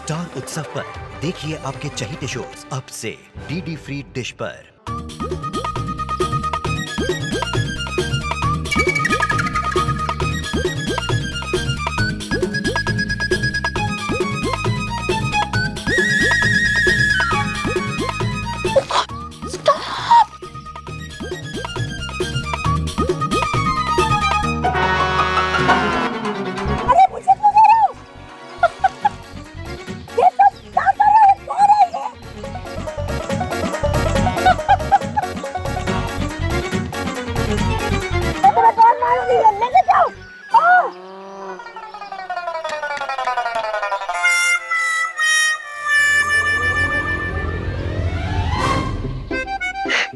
Star उत्सव पर देखिए आपके चहीते शोज अब से डीडी फ्री डिश पर।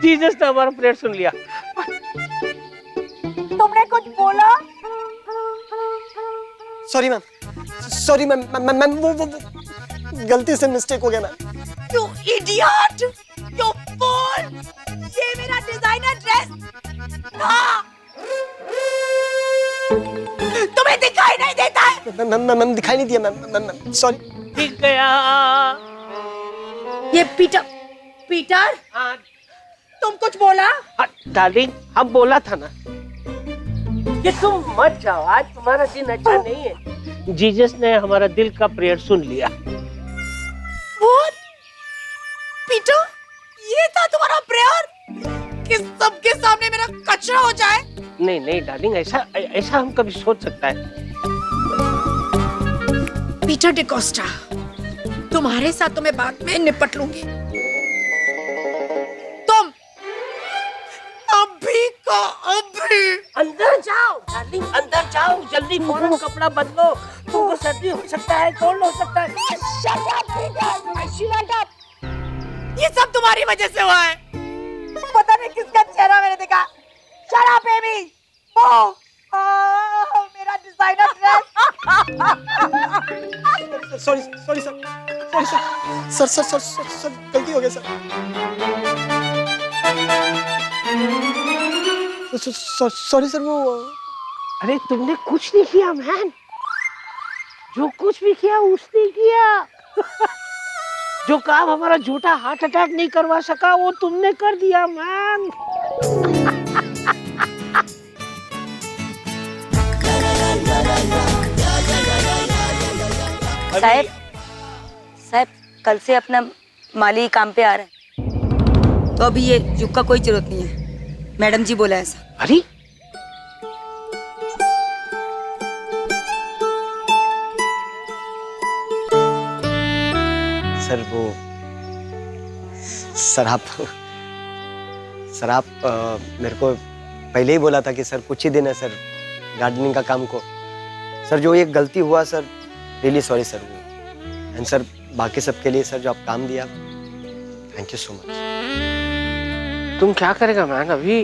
जीसस ने हमारा प्रेयर सुन लिया। तुमने कुछ बोला? सॉरी मैम, मैम वो गलती से मिस्टेक हो गया ma'am. You idiot! You fool! ये मेरा डिजाइनर ड्रेस था। तुम्हें दिखाई नहीं देता है? मैम दिखाई नहीं दिया मैम, सॉरी। दिख गया। ये पीटर? हाँ। तुम कुछ बोला? डार्लिंग, हम बोला था ना कि तुम मत जाओ, आज तुम्हारा दिन अच्छा नहीं है। जीसस ने हमारा दिल का प्रेयर सुन लिया। What? पीटर, ये था तुम्हारा प्रेयर कि सबके सामने मेरा कचरा हो जाए? नहीं डार्लिंग, ऐसा हम कभी सोच सकता है? पीटर डिकोस्टा, तुम्हारे साथ तो मैं बाद में निपट लूंगी। तुम अभी का अभी अंदर जाओ डार्लिंग, अंदर जाओ जल्दी, फौरन कपड़ा बदलो, तुमको सर्दी हो सकता है, कोल्ड हो सकता है। Shut up! ये सब तुम्हारी वजह से हुआ है। पता नहीं किसका चेहरा मैंने देखा। Shut up, baby! Oh, मेरा डिजाइनर ड्रेस। सॉरी सर, गलती हो गया सर। सॉरी सर, वो अरे तुमने कुछ नहीं किया मैन, जो कुछ भी किया उसने किया। जो काम हमारा झूठा हार्ट अटैक नहीं करवा सका वो तुमने कर दिया मैन। साहब कल से अपना माली काम पे आ रहा है, तो अभी ये जुग का कोई जरूरत नहीं है। मैडम जी बोला ऐसा। अरे सर वो सर आप मेरे को पहले ही बोला था कि सर कुछ ही दिन है सर गार्डनिंग का काम को। सर जो ये गलती हुआ सर, रियली सॉरी सर। वो एंड सर बाकी सबके लिए सर जो आप काम दिया, थैंक यू सो मच। तुम क्या करेगा मैन अभी?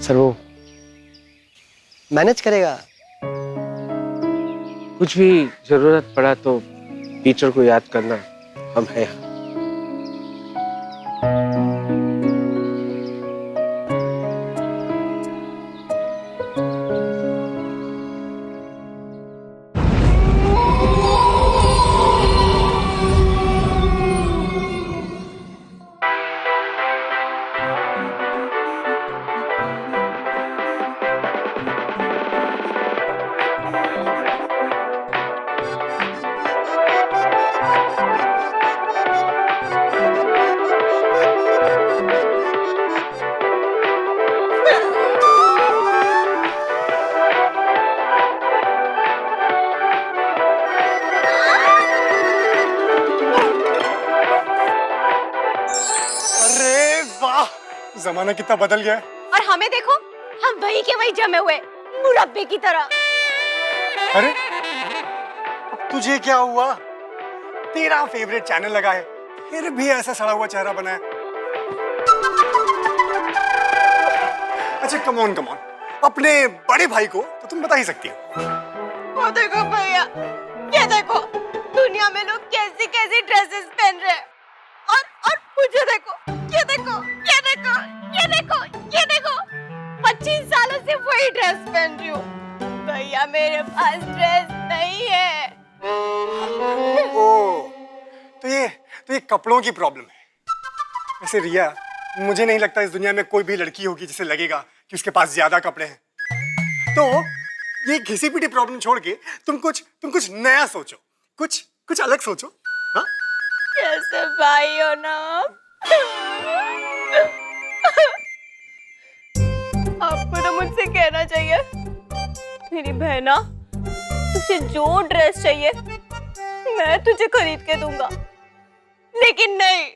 सर वो मैनेज करेगा। कुछ भी जरूरत पड़ा तो टीचर को याद करना, हम हैं। जमाना कितना बदल गया है। और हमें देखो, हम वही के वही जमे हुए मुरब्बे की तरह। अरे अब तुझे क्या हुआ? तेरा फेवरेट चैनल लगा है, फिर भी ऐसा सड़ा हुआ चेहरा बना है। अच्छा कम ऑन, अपने बड़े भाई को तो तुम बता ही सकती हो। वो देखो भैया, ये देखो दुनिया में लोग कैसी कैसी ड्रेसेस पहन रहे हैं, और मुझे देखो, ये देखो, ये देखो, ये देखो, ये देखो, 25 सालों से वही ड्रेस पहन रही हूँ। भैया मेरे पास ड्रेस नहीं है। तो ये कपड़ों की प्रॉब्लम है। वैसे रिया, मुझे नहीं लगता इस दुनिया में कोई भी लड़की होगी जिसे लगेगा कि उसके पास ज्यादा कपड़े हैं। तो ये घिसी पिटी प्रॉब्लम छोड़ के तुम कुछ नया सोचो, कुछ अलग सोचो। हाँ? कैसे भाई हो ना आप? आपको तो मुझसे कहना चाहिए, मेरी बहना, तुझे जो ड्रेस चाहिए मैं तुझे खरीद के दूंगा। लेकिन नहीं,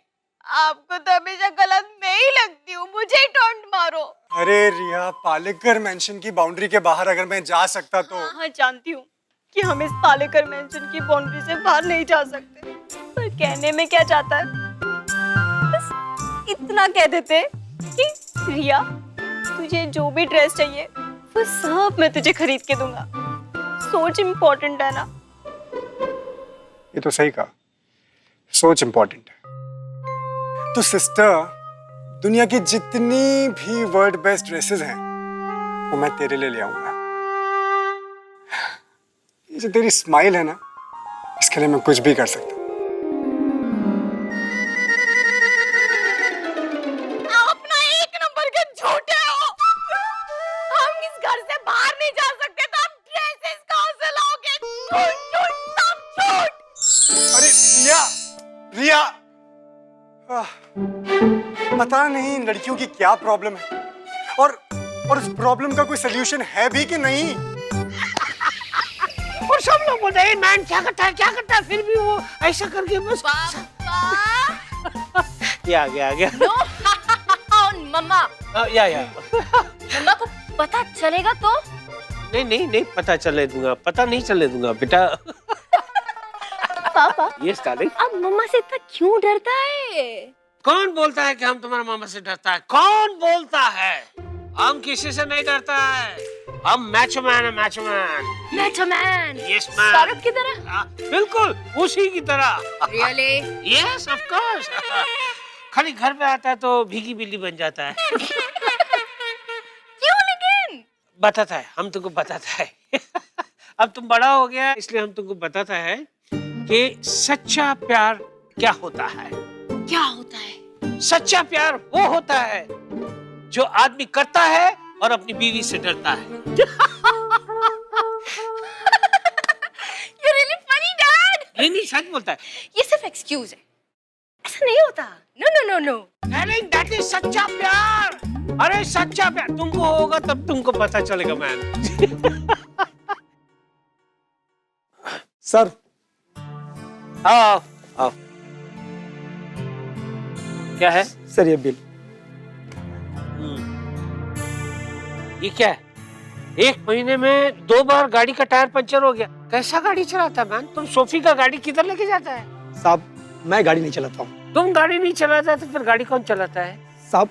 आपको तो हमेशा गलत मैं ही लगती हूँ, मुझे ही टोंट मारो। अरे रिया, पालेकर मेंशन की बाउंड्री के बाहर अगर मैं जा सकता तो। हाँ, जानती हूँ कि हम इस पालेकर मेंशन की बाउंड्री से बाहर नहीं जा सकते, पर कहने में क्या जाता है, बस इतना कह देते कि रिया, तुझे जो भी ड्रेस चाहिए वो सब मैं तुझे खरीद के दूंगा। सोच इम्पोर्टेंट है ना। ये तो सही कहा, सोच इंपॉर्टेंट है। तो सिस्टर, दुनिया की जितनी भी वर्ल्ड बेस्ट ड्रेसेस हैं वो मैं तेरे लिए ले आऊंगा। ये जो तेरी स्माइल है ना, इसके लिए मैं कुछ भी कर सकता हूँ। आप ना एक नंबर के झूठे हो। हम इस घर से बाहर नहीं जा सकते तो आप ड्रेसेस कहाँ से लाओगे? झूठ झूठ सब झूठ। अरे रिया, रिया, पता नहीं इन लड़कियों की क्या प्रॉब्लम है, और उस प्रॉब्लम का कोई सलूशन है भी कि नहीं। और सब लोग बोलते हैं मैन क्या करता है, फिर भी वो ऐसा करके बस ये आ गया नो मम्मा, या मम्मा को पता चलेगा तो? नहीं पता नहीं चले दूंगा बेटा। पापा, ये डार्लिंग, अब मम्मा से इतना क्यों डरता है? कौन बोलता है कि हम तुम्हारे मामा से डरता है? कौन बोलता है? हम किसी से नहीं डरता है। हम मैचो मैन है, macho man. Yes man. Shahrukh की तरह? बिल्कुल उसी की तरह। रियली? Yes of course. खाली घर पे आता है तो भीगी बिल्ली बन जाता है। क्यों लेकिन? बताता है, हम तुमको बताता है। अब तुम बड़ा हो गया इसलिए हम तुमको बताता है कि सच्चा प्यार क्या होता है। क्या होता है? सच्चा प्यार वो होता है जो आदमी करता है और अपनी बीवी से डरता है। You're really funny, Dad. नहीं सच बोलता है। ये सिर्फ एक्सक्यूज है, ऐसा नहीं होता। नो। नहीं, that is सच्चा प्यार। अरे सच्चा प्यार तुमको होगा तब तुमको पता चलेगा मैन। सर, आओ। क्या है? सर ये बिल। ये क्या है? एक महीने में 2 बार गाड़ी का टायर पंचर हो गया। कैसा गाड़ी चलाता है मैन? तुम सोफी का गाड़ी किधर लेके जाता है? साहब, मैं गाड़ी नहीं चलाता हूँ। तुम गाड़ी नहीं चलाता तो फिर गाड़ी कौन चलाता है? साहब,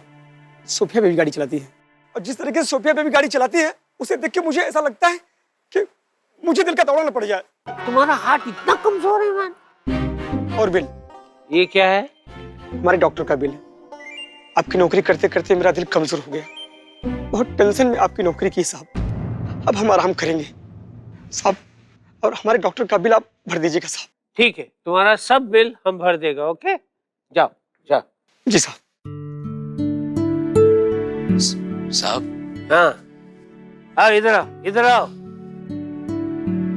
सोफिया बेबी गाड़ी चलाती है, और जिस तरीके से सोफिया बेबी गाड़ी चलाती है उसे देख के मुझे ऐसा लगता है कि मुझे दिल का दौरा न पड़ जाए। तुम्हारा हार्ट इतना कमजोर है मैन। और बिल? ये क्या है? हमारे डॉक्टर का बिल है। आपकी नौकरी करते करते मेरा दिल कमजोर हो गया, बहुत टेंशन में आपकी नौकरी की साहब। अब हम आराम करेंगे साहब, और हमारे डॉक्टर का बिल आप भर दीजिएगा साहब। ठीक है, तुम्हारा सब बिल हम भर देगा। ओके, जाओ। जी साहब। साहब, हाँ, आओ इधर आओ।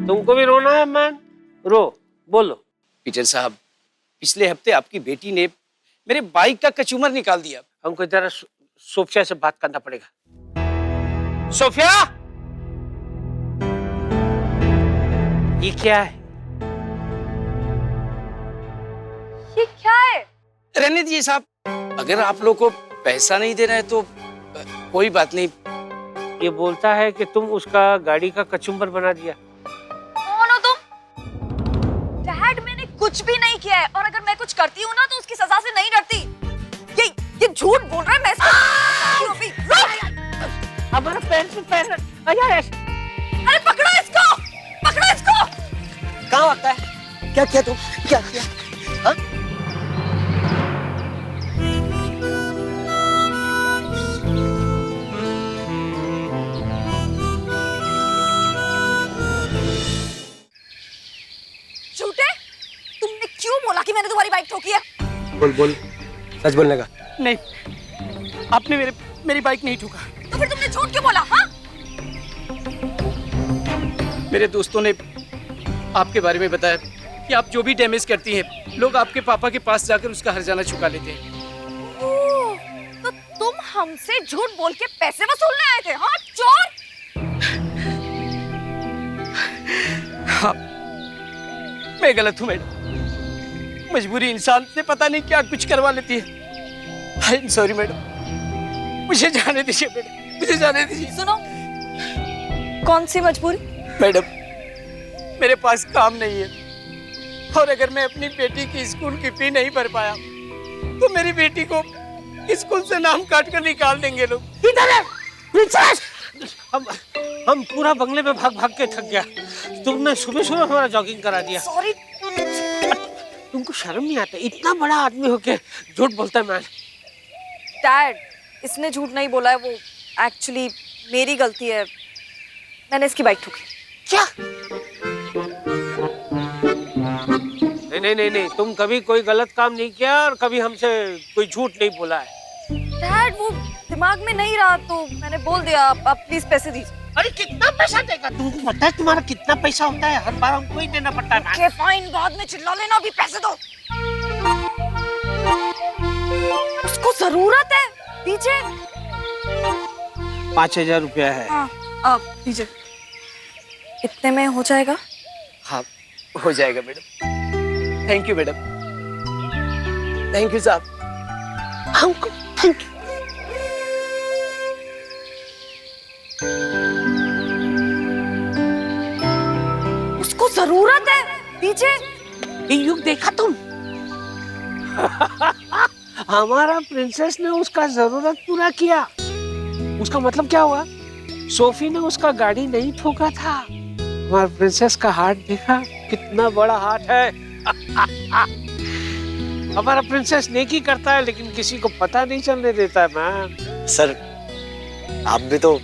तुमको भी रोना है मैन? रो, बोलो। पीटर साहब, पिछले हफ्ते आपकी बेटी ने मेरे बाइक का कचूमर निकाल दिया। हमको जरा सोफिया से बात करना पड़ेगा। सोफिया, ये क्या है? ये क्या है? रहने दीजिए साहब, अगर आप लोग को पैसा नहीं देना है तो कोई बात नहीं। ये बोलता है कि तुम उसका गाड़ी का कचुम्बर बना दिया। कौन हो तुम? डैड, मैंने कुछ भी नहीं किया है, और अगर मैं कुछ करती हूँ ना तो उसकी सजा से नहीं डरती। ये झूठ बोल रहा है। मैं हमारा पैर अरे पकड़ो इसको। कहाँ भागता है? क्या किया तुम? क्या किया? हाँ? झूठे, तुमने क्यों बोला कि मैंने तुम्हारी बाइक ठोकी है? बोल बोल, सच बोलने का। नहीं, आपने मेरी बाइक नहीं ठोका। तो फिर तुमने झूठ क्यों बोला? हाँ? मेरे दोस्तों ने आपके बारे में बताया कि आप जो भी डैमेज करती हैं, लोग आपके पापा के पास जाकर उसका हर्जाना चुका लेते हैं। ओह, तो तुम हमसे झूठ बोल के पैसे वसूलने आए थे? हाँ, चोर! हाँ, मैं गलत हूँ मैडम। मजबूरी इंसान से पता नहीं क्या कुछ करवा लेती है। I am sorry madam. मुझे जाने दीजिए मैडम, मुझे जाने दीजिए। सुनो, कौन सी मजबूरी? मैडम, मेरे पास काम नहीं है, और अगर मैं अपनी बेटी की स्कूल की फी नहीं भर पाया तो मेरी बेटी को स्कूल से नाम काट कर निकाल देंगे लोग। इधर है प्रिंसेस। हम पूरा बंगले में भाग भाग के थक गया। तुमने सुबह सुबह हमारा जॉगिंग करा दिया। सॉरी। तुमको शर्म नहीं आता? इतना बड़ा आदमी होके झूठ बोलता है। मैं डैड, इसने झूठ नहीं बोला है, वो एक्चुअली मेरी गलती है। मैंने इसकी बाइक ठोकी। क्या? नहीं, तुम कभी कोई गलत काम नहीं किया और कभी हमसे कोई झूठ नहीं बोला है। डैड, वो दिमाग में नहीं रहा तो मैंने बोल दिया। आप प्लीज पैसे दीजिए। अरे कितना पैसा देगा? तुमको पता है तुम्हारा कितना पैसा होता है? हर बार हमको ही देना पड़ता है। ओके फाइन, बाद में चिल्ला लेना, अभी पैसे दो। उसको जरूरत है, दीजिए। 5000 रुपया है। हाँ, आप दीजिए। इतने में हो जाएगा? हाँ, हो जाएगा madam. Thank you madam. Thank you साहब। हमको थैंक यू। उसको जरूरत है, दीजिए। ये युग देखा तुम? हमारा प्रिंसेस ने उसका जरूरत पूरा किया। उसका मतलब क्या हुआ? सोफी ने उसका गाड़ी नहीं ठोका था। हमारा प्रिंसेस का हार्ट देखा, कितना बड़ा हार्ट है। हमारा प्रिंसेस नेकी करता है लेकिन किसी को पता नहीं चलने देता है। मैम सर, आप भी तो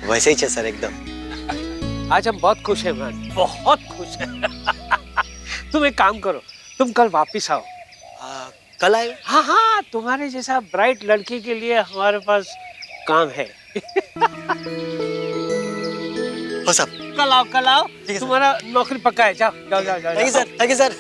वैसे ही थे सर एकदम। आज हम बहुत खुश हैं मैम, बहुत खुश हैं। तुम एक काम करो, तुम कल वापिस आओ। कल आएगा? हाँ, तुम्हारे जैसा ब्राइट लड़की के लिए हमारे पास काम है। हो सब। कल आओ। तुम्हारा नौकरी पक्का है। जाओ। Thank you sir, thank you sir.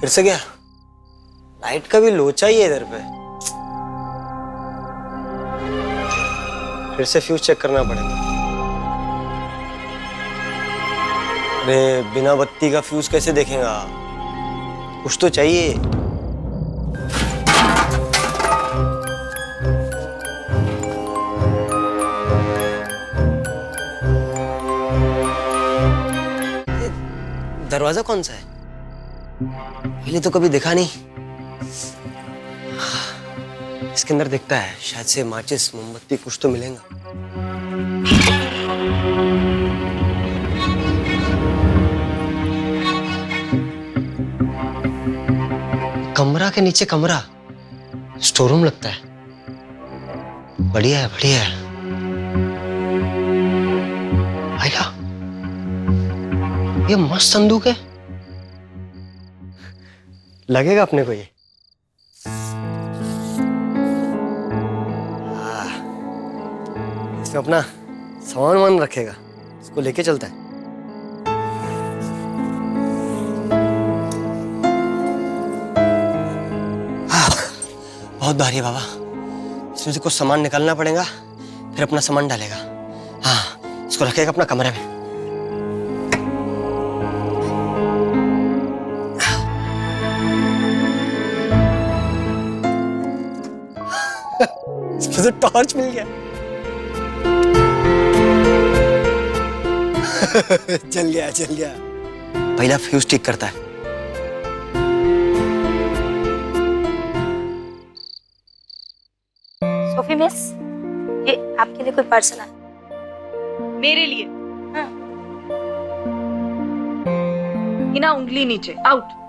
फिर से क्या? लाइट का भी लोचा ही है इधर पे। फिर से फ्यूज चेक करना पड़ेगा। अरे बिना बत्ती का फ्यूज कैसे देखेगा? कुछ तो चाहिए। दरवाजा कौन सा है? पहले तो कभी देखा नहीं। इसके अंदर दिखता है, शायद से माचिस मोमबत्ती कुछ तो मिलेगा। कमरा के नीचे कमरा, स्टोर रूम लगता है। बढ़िया है, बढ़िया है। आया, ये मस्त संदूक है। लगेगा अपने को ये। इसमें अपना सामान वामान रखेगा, इसको लेके चलता है। बहुत भारी है बाबा, इसमें से कुछ सामान निकालना पड़ेगा, फिर अपना सामान डालेगा। हाँ, इसको रखेगा अपना कमरे में। इसमें से टॉर्च मिल गया। चल गया। पहला फ्यूज ठीक करता है। सोफी मिस, ये आपके लिए कोई पार्सल है? मेरे लिए? हाँ। बिना उंगली नीचे, आउट।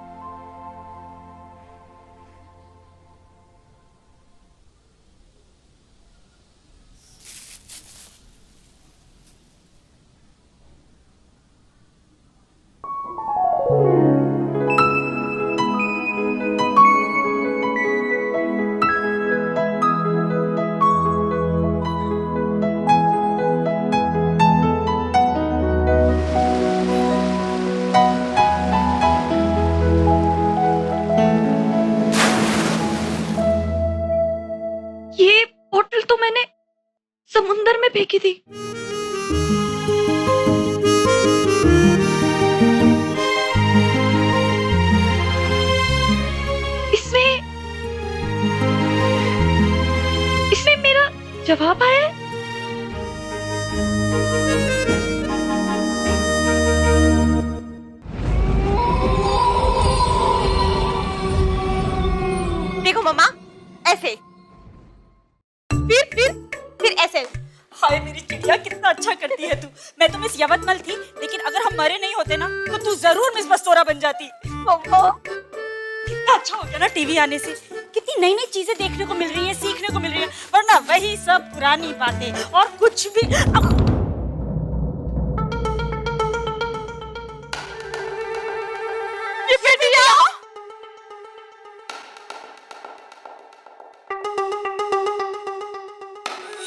फेंकी थी? इसमें मेरा जवाब आया है। देखो मम्मा, ऐसे फिर ऐसे। हाय मेरी चिड़िया, कितना अच्छा करती है तू। मैं तो मिस यवतमल थी, लेकिन अगर हम मरे नहीं होते ना तो तू जरूर मिस बस्तोरा बन जाती। मम्मा कितना अच्छा हो गया ना टीवी आने से। कितनी नई नई चीजें देखने को मिल रही है, सीखने को मिल रही है, वरना वही सब पुरानी बातें और कुछ भी। ये बेटिया,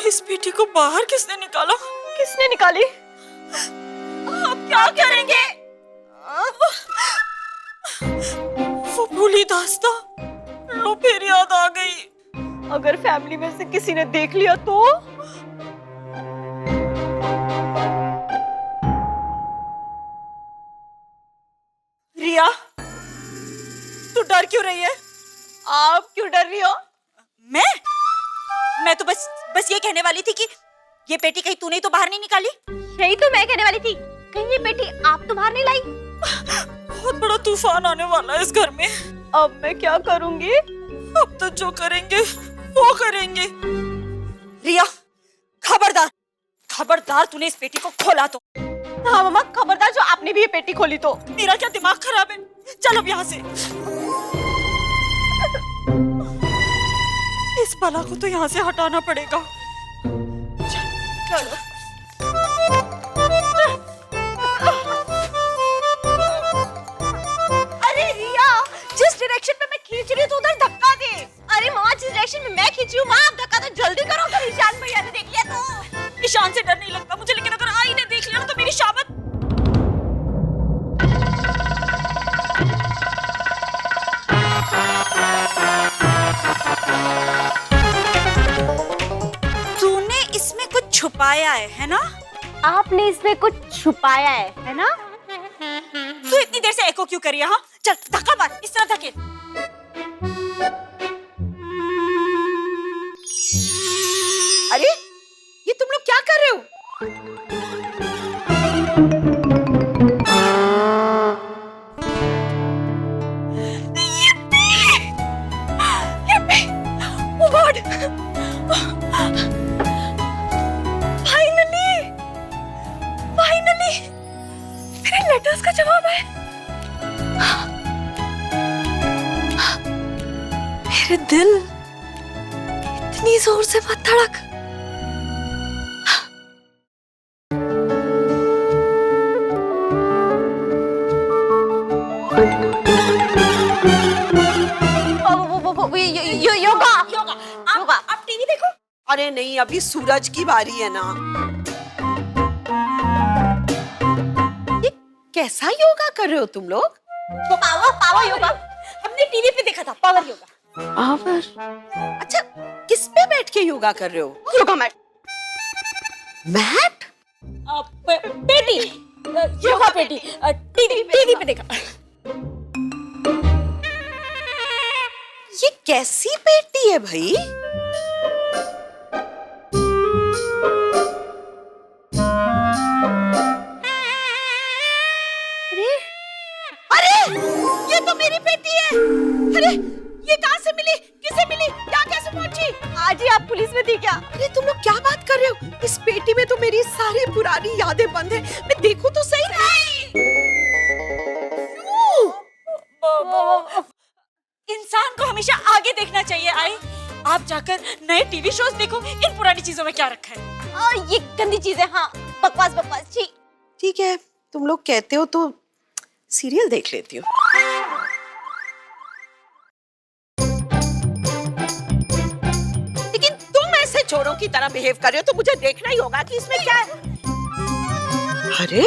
इस बेटी को बाहर किसने निकाला? किसने निकाली? अब क्या करेंगे? वो भूली दास्ता लो फिर याद आ गई। अगर फैमिली में से किसी ने देख लिया तो? रिया, तू डर क्यों रही है? आप क्यों डर रही हो? मैं तो बस ये कहने वाली थी कि ये पेटी कहीं तूने तो बाहर नहीं निकाली? यही तो मैं कहने वाली थी, कहीं ये पेटी आप तो बाहर नहीं लाई? बहुत बड़ा तूफान आने वाला है इस घर में। अब मैं क्या करूंगी? अब तो जो करेंगे वो करेंगे। रिया, खबरदार तूने इस पेटी को खोला तो। हाँ मम्मा, खबरदार जो आपने भी ये पेटी खोली तो। मेरा क्या दिमाग खराब है? चल अब यहाँ से। इस बला को तो यहाँ से हटाना पड़ेगा। चलो। अरे रिया, जिस डायरेक्शन में मैं खींच रही हूँ तो उधर धक्का दे। अरे माँ, जिस डायरेक्शन में मैं खींची हूँ, माँ आप धक्का तो जल्दी करो, अगर ईशान भैया ने देख लिया तो। ईशान से डर नहीं लगता मुझे, लेकिन अगर आई ने देख लिया ना तो मेरी शामत। तूने इसमें कुछ छुपाया है ना? आपने इसमें कुछ छुपाया है ना? तू इतनी देर से एको क्यों करी है? हाँ, चल धक्का मार, इस तरह धकेल। अरे ये तुम लोग क्या कर रहे हो? Oh God! Finally! मेरे लेटर्स का जवाब है। मेरे दिल इतनी जोर से मत धड़क। योगा। आप टीवी देखो। अरे नहीं, अभी सूरज की बारी है ना। ये कैसा योगा कर रहे हो तुम लोग? पावर योगा। हमने टीवी पे देखा था, पावर योगा। पावर? अच्छा, किस पे बैठ के योगा कर रहे हो? योगा मैट। मैट? पेटी, योगा पेटी, टीवी पे देखा। ये कैसी पेटी है भाई? अरे ये तो मेरी पेटी है। अरे ये कहाँ से मिली? किसे मिली? क्या कैसे पहुंची? आज ही आप पुलिस में थी क्या? अरे तुम लोग क्या बात कर रहे हो? इस पेटी में तो मेरी सारी पुरानी यादें बंद है। मैं देखूं तो सही। इंसान को हमेशा आगे देखना चाहिए। आई, आप जाकर नए टीवी शोज देखो। इन पुरानी चीजों में क्या रखा है? ये गंदी चीजें। हाँ, बकवास। ठीक है, तुम लोग कहते हो तो सीरियल देख लेती हूँ। लेकिन तुम ऐसे चोरों की तरह बिहेव कर रहे हो तो मुझे देखना ही होगा कि इसमें क्या है। अरे